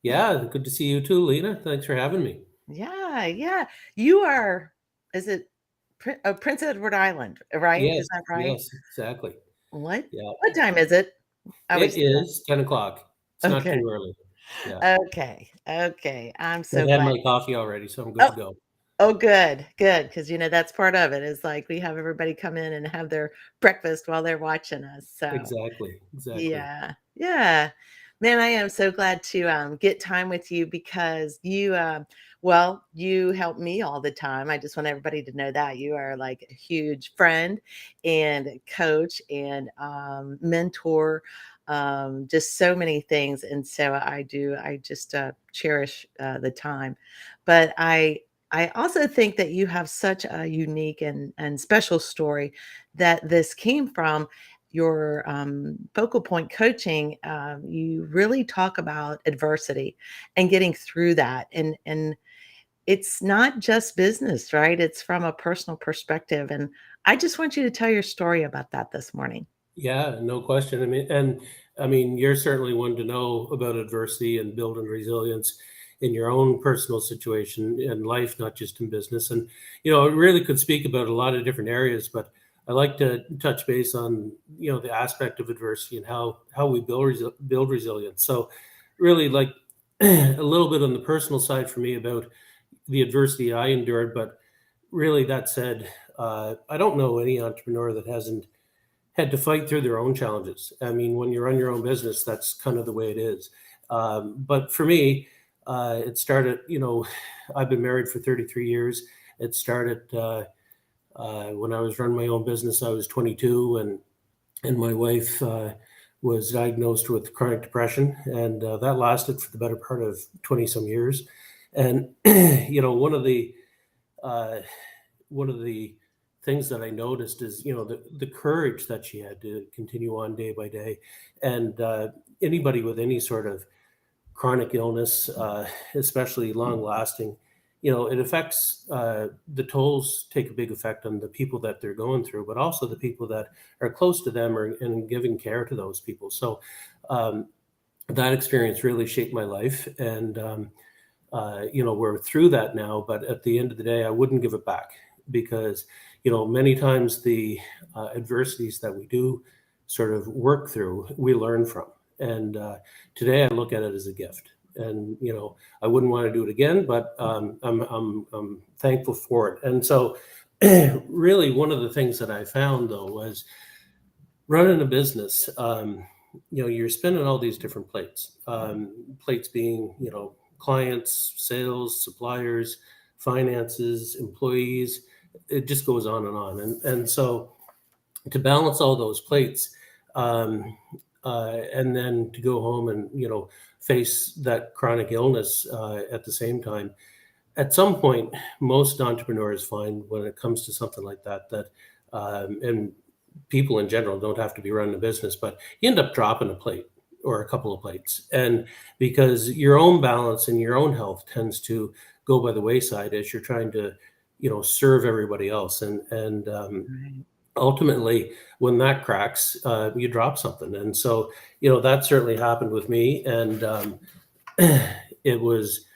Yeah, good to see you too, Lena. Thanks for having me. Yeah, yeah. You are, is it Prince Edward Island, right? Yes, Is that right? yes, exactly. What Yeah, what time is it? I it always do is 10 o'clock. It's that. not Okay. too early. Yeah. Okay. Okay. I'm so I've had glad. my coffee already, so I'm good Oh, to go. oh, good, good. Because that's part of it is like we have everybody come in and have their breakfast while they're watching us. So Exactly, exactly. yeah, yeah. Man, I am so glad to get time with you because well, you help me all the time. I just want everybody to know that you are like a huge friend and coach and mentor, just so many things. And so I just cherish the time. But I also think that you have such a unique and special story that this came from your focal point coaching. You really talk about adversity and getting through that, and it's not just business, right? It's from a personal perspective, and I just want you to tell your story about that this morning. Yeah, no question. You're certainly one to know about adversity and building resilience in your own personal situation in life, not just in business. And it really could speak about a lot of different areas, but I like to touch base on the aspect of adversity and how we build resilience. So, really, like a little bit on the personal side for me about the adversity I endured, but really that said, I don't know any entrepreneur that hasn't had to fight through their own challenges. I mean, when you run your own business, that's kind of the way it is. But for me, it started, I've been married for 33 years. It started when I was running my own business. I was 22, and my wife was diagnosed with chronic depression, and that lasted for the better part of 20 some years. And, uh, one of the things that I noticed is, the courage that she had to continue on day by day. And anybody with any sort of chronic illness, especially long lasting, it affects the tolls take a big effect on the people that they're going through, but also the people that are close to them and giving care to those people. So um, that experience really shaped my life. And we're through that now, but at the end of the day, I wouldn't give it back because, many times the adversities that we do sort of work through, we learn from. And today I look at it as a gift. And, I wouldn't want to do it again, but I'm thankful for it. And so, really, one of the things that I found though was running a business. You're spinning all these different plates. Plates being, clients, sales, suppliers, finances, employees. It just goes on and on. And so to balance all those plates, and then to go home and face that chronic illness at the same time. At some point, most entrepreneurs find when it comes to something like that, and people in general don't have to be running a business, but you end up dropping a plate or a couple of plates. And because your own balance and your own health tends to go by the wayside as you're trying to, serve everybody else. And Right. ultimately, when that cracks, you drop something. And so, that certainly happened with me. And it was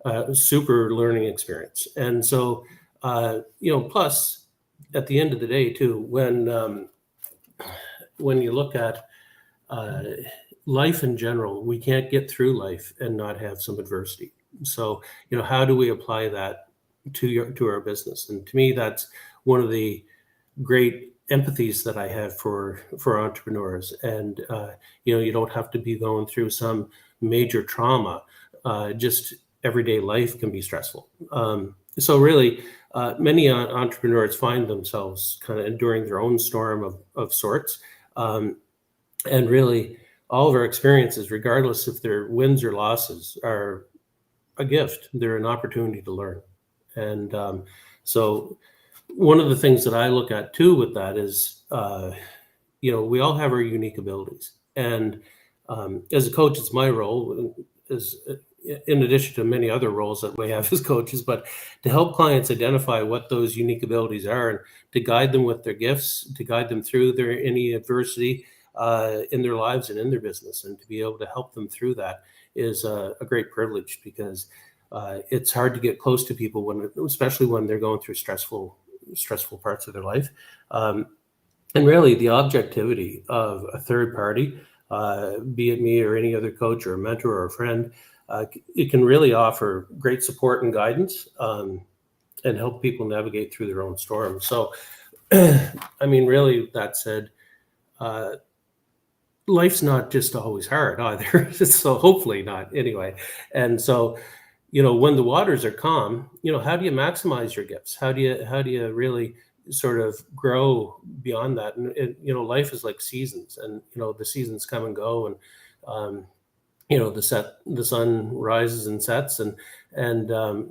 a super learning experience. And so, plus at the end of the day, too, when you look at uh, life in general, we can't get through life and not have some adversity. So, how do we apply that to our business? And to me, that's one of the great empathies that I have for entrepreneurs. And you don't have to be going through some major trauma. Just everyday life can be stressful. So really, many entrepreneurs find themselves kind of enduring their own storm of sorts. Um, and really, all of our experiences, regardless if they're wins or losses, are a gift. They're an opportunity to learn. And so, one of the things that I look at too with that is, we all have our unique abilities. And as a coach, it's my role, is in addition to many other roles that we have as coaches, but to help clients identify what those unique abilities are and to guide them with their gifts, to guide them through any adversity in their lives and in their business, and to be able to help them through that is a great privilege, because it's hard to get close to people especially when they're going through stressful parts of their life. Um, and really, the objectivity of a third party, be it me or any other coach or a mentor or a friend, it can really offer great support and guidance, and help people navigate through their own storm. So, I mean, really, that said, uh, life's not just always hard either. So hopefully not, anyway. And so, when the waters are calm, how do you maximize your gifts? How do you really sort of grow beyond that? And life is like seasons, and the seasons come and go, and um, the sun rises and sets, and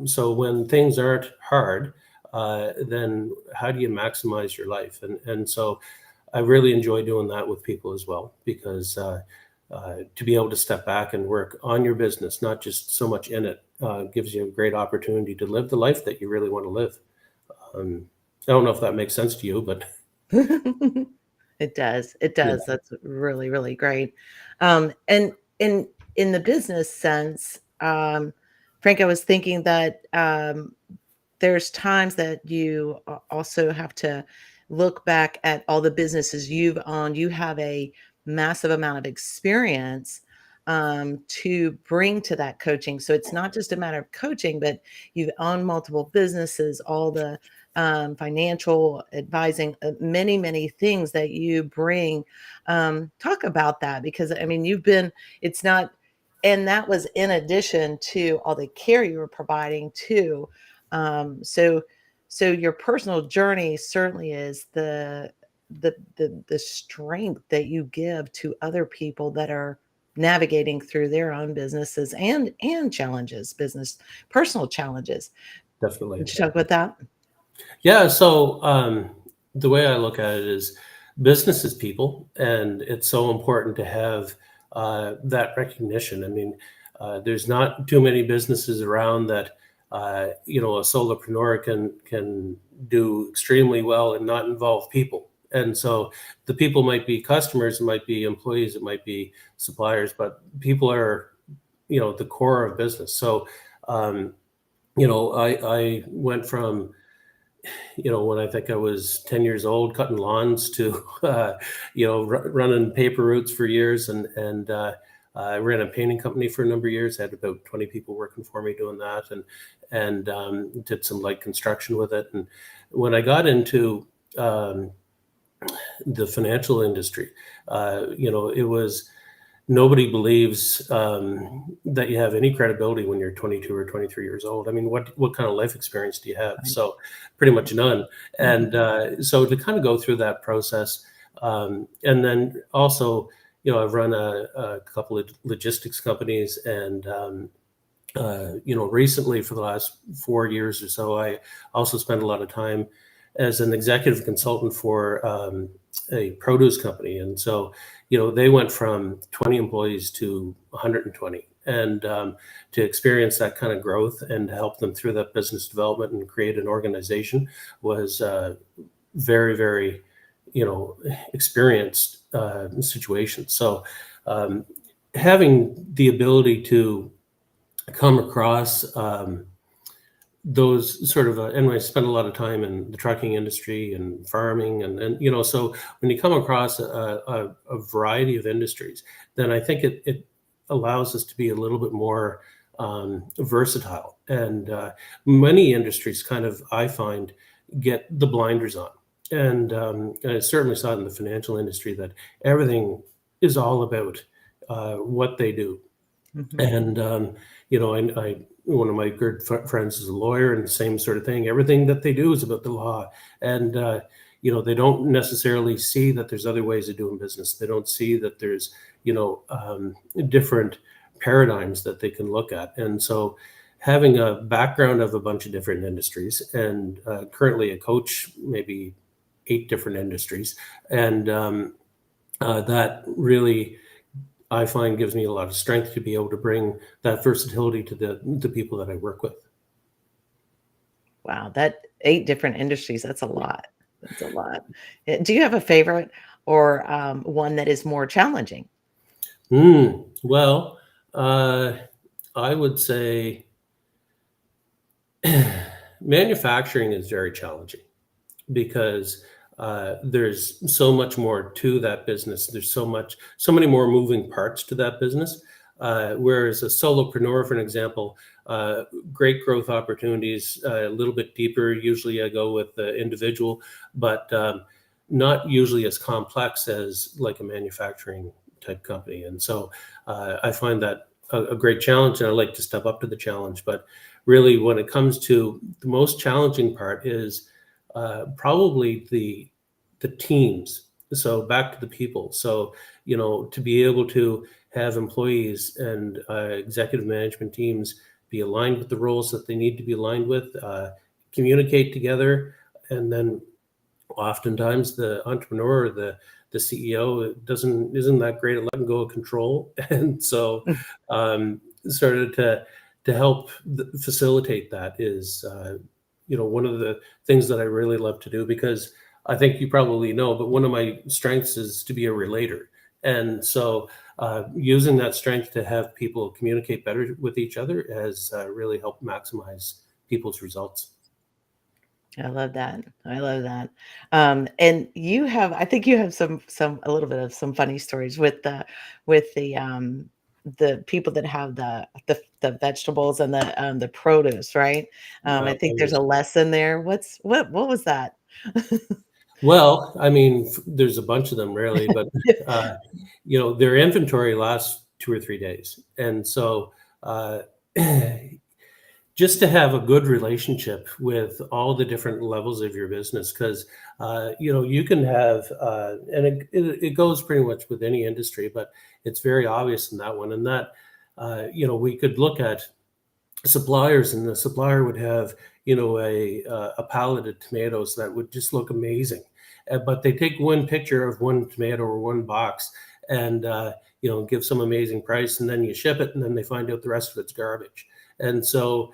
so when things aren't hard, then how do you maximize your life? And so I really enjoy doing that with people as well, because to be able to step back and work on your business, not just so much in it, gives you a great opportunity to live the life that you really want to live. I don't know if that makes sense to you, but It does. It yeah, does. That's really, really great. And in the business sense, Frank, I was thinking that there's times that you also have to look back at all the businesses you've owned. You have a massive amount of experience to bring to that coaching. So it's not just a matter of coaching, but you've owned multiple businesses, all the financial advising, many, many things that you bring. Talk about that, because I mean, it's not, and that was in addition to all the care you were providing too. So your personal journey certainly is the strength that you give to other people that are navigating through their own businesses and challenges, business, personal challenges. definitely. Would you talk about that? Yeah. So the way I look at it is, business is people, and it's so important to have that recognition. I mean, there's not too many businesses around that a solopreneur can do extremely well and not involve people. And so the people might be customers, it might be employees, it might be suppliers, but people are the core of business. So I went from when I think I was 10 years old, cutting lawns, to, running paper routes for years. And I ran a painting company for a number of years. I had about 20 people working for me doing that, and did some light construction with it. And when I got into the financial industry, it was, nobody believes that you have any credibility when you're 22 or 23 years old. I mean, what kind of life experience do you have? Right. So pretty much none. Mhm. And so to kind of go through that process, and then also, I've run a couple of logistics companies, and recently, for the last 4 years or so, I also spent a lot of time as an executive consultant for a produce company. And so, they went from 20 employees to 120. And to experience that kind of growth and to help them through that business development and create an organization was very, very, experienced situation. So, um, having the ability to come across those sort of, and I spent a lot of time in the trucking industry and farming, and so when you come across a variety of industries, then I think it allows us to be a little bit more versatile. And many industries, kind of, I find, get the blinders on. And I certainly saw it in the financial industry, that everything is all about what they do. Mhm. And I one of my good friends is a lawyer, and the same sort of thing. Everything that they do is about the law, and they don't necessarily see that there's other ways of doing business. They don't see that there's different paradigms that they can look at. And so, having a background of a bunch of different industries, and currently a coach, maybe 8 different industries, and that really, I find, gives me a lot of strength to be able to bring that versatility to the people that I work with. Wow, that 8 different industries, that's a lot. That's a lot. Do you have a favorite, or one that is more challenging? Well, Uh, I would say manufacturing is very challenging because there's so much more to that business. There's so many more moving parts to that business. Whereas a solopreneur, for an example, uh, great growth opportunities, a little bit deeper. Usually I go with the individual, but not usually as complex as like a manufacturing type company. And so I find that a great challenge, and I like to step up to the challenge. But really, when it comes to the most challenging part is probably the teams. So back to the people. So to be able to have employees and executive management teams be aligned with the roles that they need to be aligned with, communicate together, and then oftentimes the entrepreneur, the CEO isn't that great at letting go of control, and so sort of to help facilitate that is one of the things that I really love to do, because I think you probably know, but one of my strengths is to be a relator, and so using that strength to have people communicate better with each other has really helped maximize people's results. I love that. I love that. And I think you have a little bit of some funny stories with the people that have the vegetables and the produce, right? I think there's Always. a lesson there. What was that? Well, I mean, there's a bunch of them really, but uh, their inventory lasts 2 or 3 days, and so uh, just to have a good relationship with all the different levels of your business, because you can have, and it goes pretty much with any industry, but it's very obvious in that one, and that we could look at suppliers, and the supplier would have a pallet of tomatoes that would just look amazing. But they take one picture of one tomato or one box, and give some amazing price, and then you ship it, and then they find out the rest of it's garbage. And so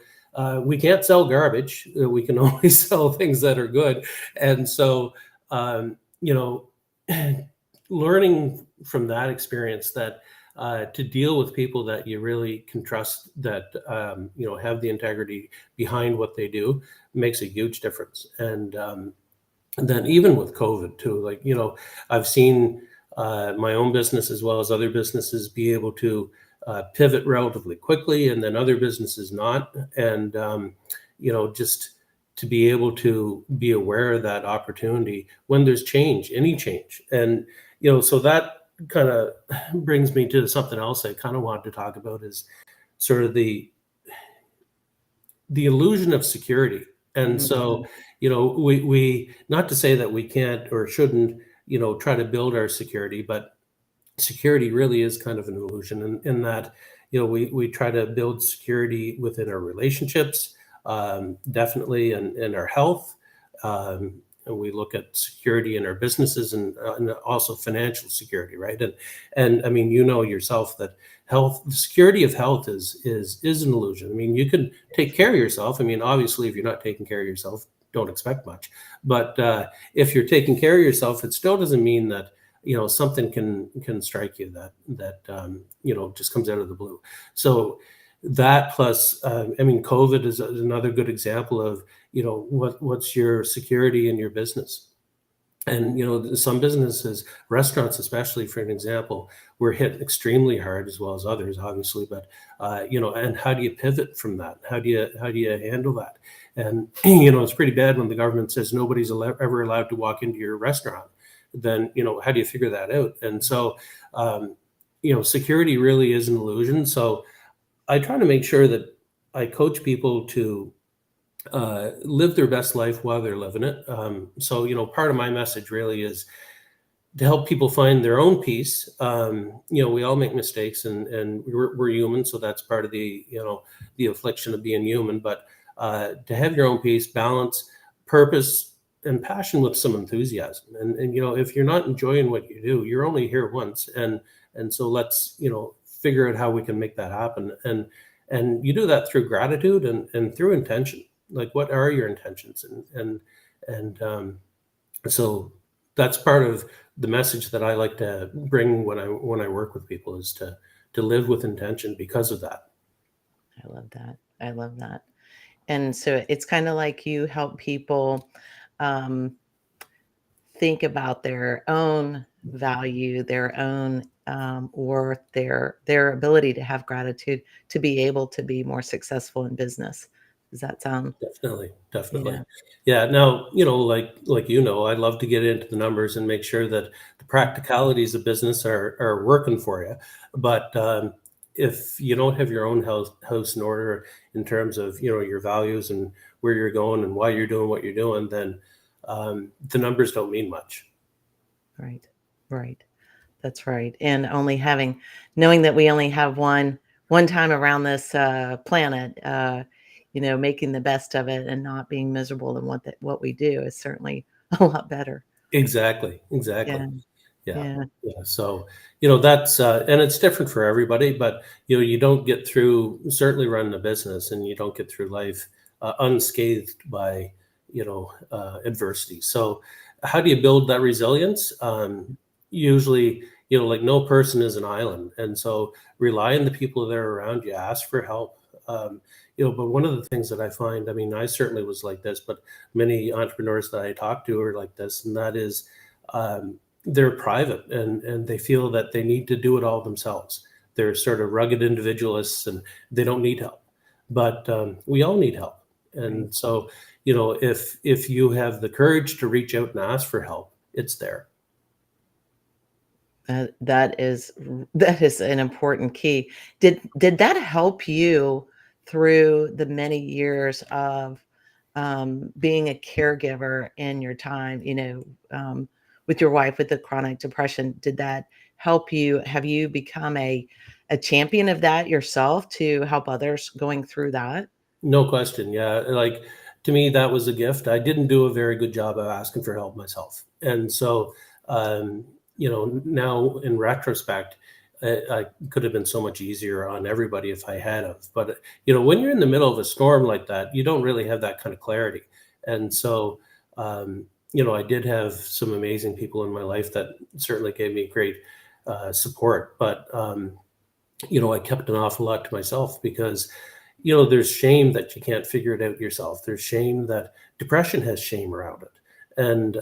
we can't sell garbage. We can only sell things that are good. And so um, you know learning from that experience, that to deal with people that you really can trust, that have the integrity behind what they do, makes a huge difference. And then even with COVID too, like I've seen my own business as well as other businesses be able to pivot relatively quickly, and then other businesses not. And just to be able to be aware of that opportunity when there's change, any change. And so that kind of brings me to something else I kind of wanted to talk about, is sort of the illusion of security. And so Mhm. we not to say that we can't or shouldn't try to build our security, but security really is kind of an illusion in that we try to build security within our relationships, definitely, and our health, and we look at security in our businesses, and also financial security, right? And I mean, yourself that the security of health is an illusion. I mean, you can take care of yourself. I mean, obviously, if you're not taking care of yourself, don't expect much. But if you're taking care of yourself, it still doesn't mean that something can strike you that just comes out of the blue. So that plus I mean, COVID is another good example of what's your security in your business. And some businesses, restaurants especially, for an example, were hit extremely hard, as well as others, obviously. But and how do you pivot from that? How do you handle that? And it's pretty bad when the government says nobody's ever allowed to walk into your restaurant. Then how do you figure that out? And so security really is an illusion. So I try to make sure that I coach people to live their best life while they're living it. So part of my message really is to help people find their own peace. We all make mistakes, and we're human, so that's part of the affliction of being human. But to have your own peace, balance, purpose, and passion with some enthusiasm. And if you're not enjoying what you do, you're only here once, and so let's figure out how we can make that happen. And you do that through gratitude and through intention. Like, what are your intentions? And so that's part of the message that I like to bring when I work with people, is to to live with intention because of that. I love that. I love that. And so it's kind of like you help people um, think about their own value, their own worth, their ability to have gratitude to be able to be more successful in business. Does that sound? Definitely, definitely. Yeah, Yeah, now, I love to get into the numbers and make sure that the practicalities of business are working for you. But, if you don't have your own house in order in terms of, your values and where you're going and why you're doing what you're doing, then, the numbers don't mean much. right, right. That's right. And knowing that we only have one time around this planet, making the best of it and not being miserable in what we do is certainly a lot better. Exactly, exactly. Yeah, Yeah, yeah, yeah. So, that's and it's different for everybody, but you don't get through certainly running a business, and you don't get through life unscathed by adversity. So, how do you build that resilience? Usually, like no person is an island, and so rely on the people that are around you. Ask for help. But one of the things that I find, I mean, I certainly was like this, but many entrepreneurs that I talk to are like this, and that is. They're private, and they feel that they need to do it all themselves. They're sort of rugged individualists, and they don't need help. But we all need help. right. And so, if you have the courage to reach out and ask for help, it's there. That is an important key. Did that help you through the many years of being a caregiver in your time, with your wife with the chronic depression? Did that help you? Have you become a champion of that yourself to help others going through that? No question. Yeah. Like, to me, that was a gift. I didn't do a very good job of asking for help myself. And so, now in retrospect, I could have been so much easier on everybody if I had of. But, when you're in the middle of a storm like that, you don't really have that kind of clarity. And so, I did have some amazing people in my life that certainly gave me great support. But, I kept an awful lot to myself because, there's shame that you can't figure it out yourself. There's shame that depression has shame around it. And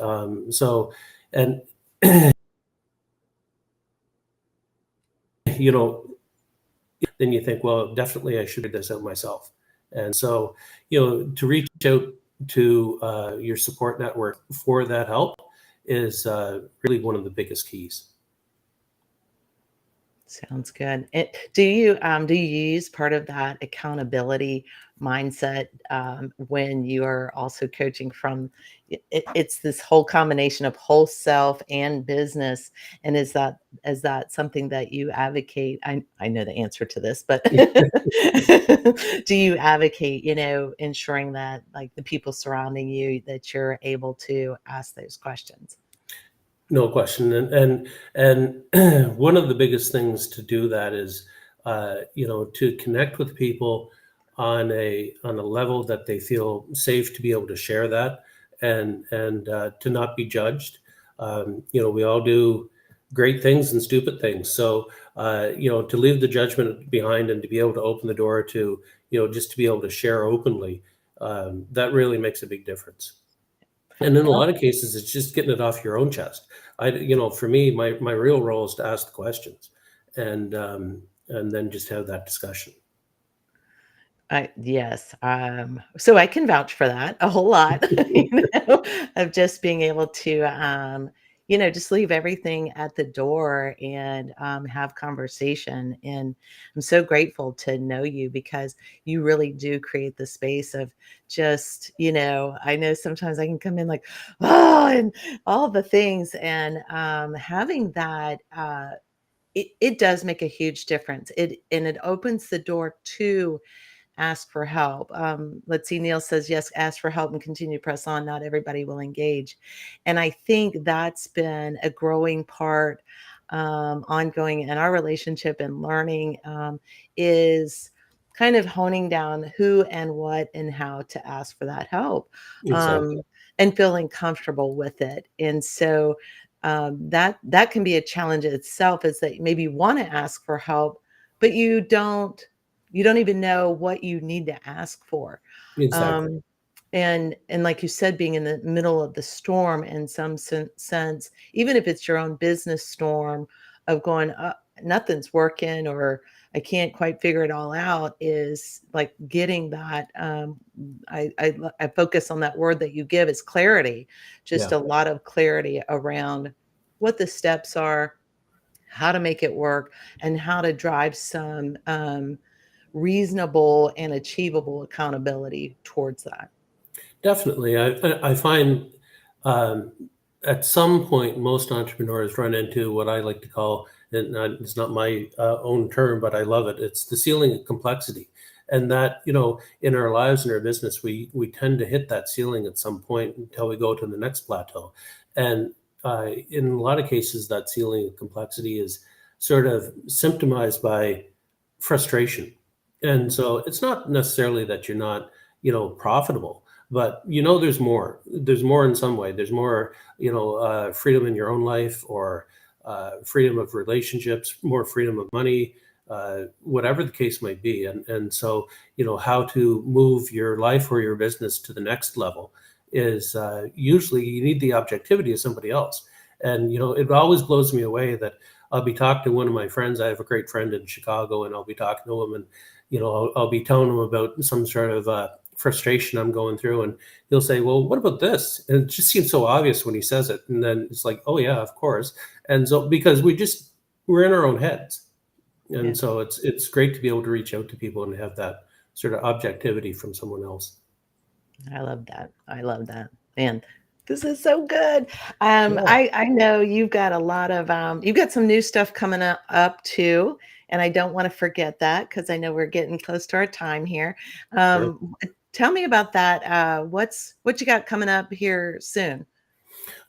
and, you know, then you think, well, definitely I should have this out myself. And so, to reach out to your support network for that help is really one of the biggest keys. Sounds good. Do you use part of that accountability mindset when you are also coaching from it's this whole combination of whole self and business? And is that something that you advocate? I know the answer to this, but do you advocate, ensuring that like the people surrounding you that you're able to ask those questions? No question. And one of the biggest things to do that is, to connect with people on a level that they feel safe to be able to share that, and to not be judged. We all do great things and stupid things. So, to leave the judgment behind and to be able to open the door to, just to be able to share openly, that really makes a big difference. And in a Well, lot of cases, it's just getting it off your own chest. For me, my real role is to ask the questions, and then just have that discussion. Yes, so I can vouch for that a whole lot, of just being able to, just leave everything at the door and, have conversation, and I'm so grateful to know you because you really do create the space of just, I know sometimes I can come in like, "Oh," and all the things, and, having that, it does make a huge difference. It opens the door to ask for help. Let's see, Neil says, yes, ask for help and continue to press on. Not everybody will engage. And I think that's been a growing part, ongoing in our relationship and learning, is kind of honing down who and what and how to ask for that help, Exactly. and feeling comfortable with it. And so that can be a challenge in itself is that maybe you want to ask for help, but you don't even know what you need to ask for. Exactly. Um, and like you said, being in the middle of the storm in some sense, even if it's your own business storm of going, nothing's working, or I can't quite figure it all out, is like getting that. I focus on that word that you give is clarity, just Yeah, a lot of clarity around what the steps are, how to make it work, and how to drive some reasonable and achievable accountability towards that. definitely. I find um, at some point most entrepreneurs run into what I like to call, and it's not my own term, but I love it. It's the ceiling of complexity, and that, in our lives and our business, we tend to hit that ceiling at some point until we go to the next plateau, and in a lot of cases, that ceiling of complexity is sort of symptomized by frustration. And so it's not necessarily that you're not, profitable, but there's more in some way. There's more, freedom in your own life, or freedom of relationships, more freedom of money, whatever the case might be. And so, how to move your life or your business to the next level is usually you need the objectivity of somebody else. And, it always blows me away that I'll be talking to one of my friends. I have a great friend in Chicago, and I'll be talking to him, and I'll be telling him about some sort of frustration I'm going through, and he'll say, "Well, what about this?" And it just seems so obvious when he says it, and then it's like, "Oh yeah, of course." And so because we're in our own heads, Yeah. and so it's great to be able to reach out to people and have that sort of objectivity from someone else. I love that. I love that. Man, this is so good. Yeah, I know you've got some new stuff coming up too, and I don't want to forget that because I know we're getting close to our time here. sure. Tell me about that. What you got coming up here soon?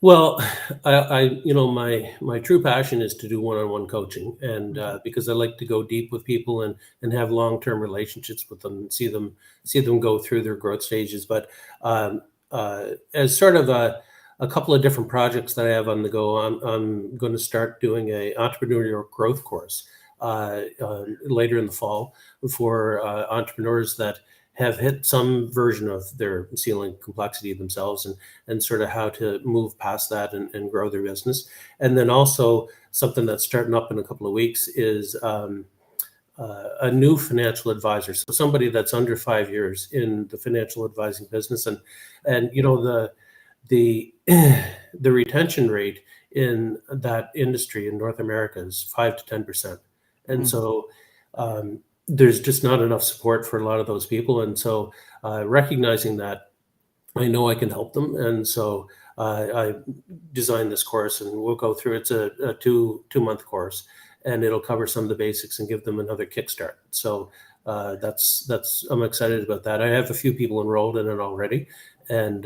Well, my true passion is to do one-on-one coaching, and Mhm. because I like to go deep with people and have long-term relationships with them, and see them go through their growth stages. But as sort of a couple of different projects that I have on the go, I'm going to start doing a entrepreneurial growth course later in the fall for entrepreneurs that have hit some version of their ceiling complexity themselves, and sort of how to move past that and grow their business. And then also something that's starting up in a couple of weeks is a new financial advisor. So somebody that's under 5 years in the financial advising business, and the the retention rate in that industry in North America is 5 to 10%, and Mm. so um, there's just not enough support for a lot of those people. And so recognizing that, I know I can help them, and so I designed this course, and we'll go through. It's a two month course, and it'll cover some of the basics and give them another kickstart. So that's I'm excited about that. I have a few people enrolled in it already, and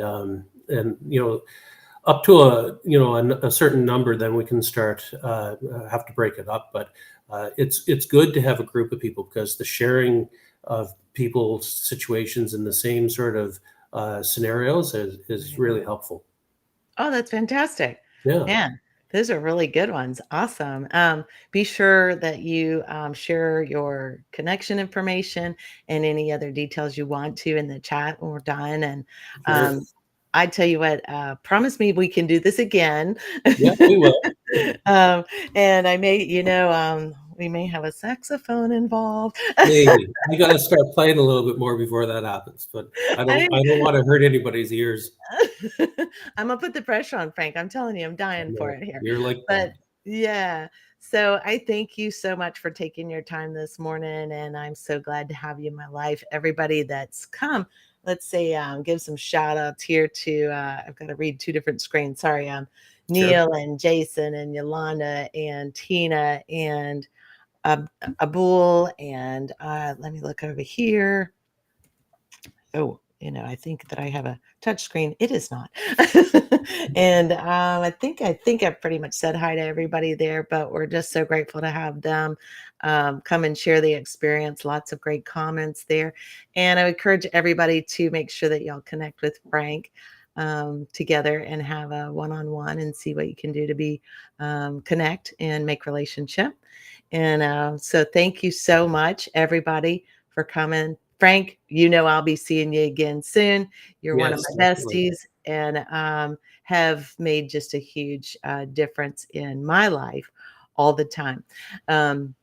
up to a certain number, then we can start have to break it up. But it's good to have a group of people, because the sharing of people's situations in the same sort of scenarios is really helpful. Oh, that's fantastic. Yeah, Man, those are really good ones. Awesome. Be sure that you share your connection information and any other details you want to in the chat when we're done. And sure. um, I tell you what, promise me we can do this again. Yeah, we will. um, and we may have a saxophone involved. Maybe we got to start playing a little bit more before that happens. But I I don't want to hurt anybody's ears. I'm gonna put the pressure on Frank. I'm telling you, I'm I dying for know it here. you're like But that. yeah. So I thank you so much for taking your time this morning. And I'm so glad to have you in my life. Everybody that's come, let's say, give some shout outs here to I've got to read two different screens. Sorry, Sure. Neil and Jason and Yolanda and Tina and Abul and let me look over here. Oh, I think that I have a touch screen. It is not. And I think I've pretty much said hi to everybody there, but we're just so grateful to have them come and share the experience. Lots of great comments there. And I encourage everybody to make sure that y'all connect with Frank together and have a one-on-one and see what you can do to be connect and make relationship. And so thank you so much, everybody, for coming. Frank, I'll be seeing you again soon. You're one of Yes, my definitely. besties and have made just a huge difference in my life all the time. Um,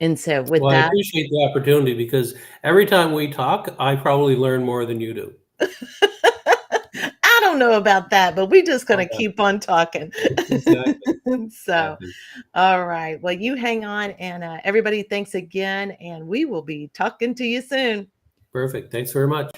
and so with Well, I that, appreciate the opportunity because every time we talk, I probably learn more than you do. I don't know about that, but we're just going Oh, to yeah, keep on talking. exactly, So, exactly. all right. Well, you hang on. And everybody, thanks again. And we will be talking to you soon. Perfect. Thanks very much.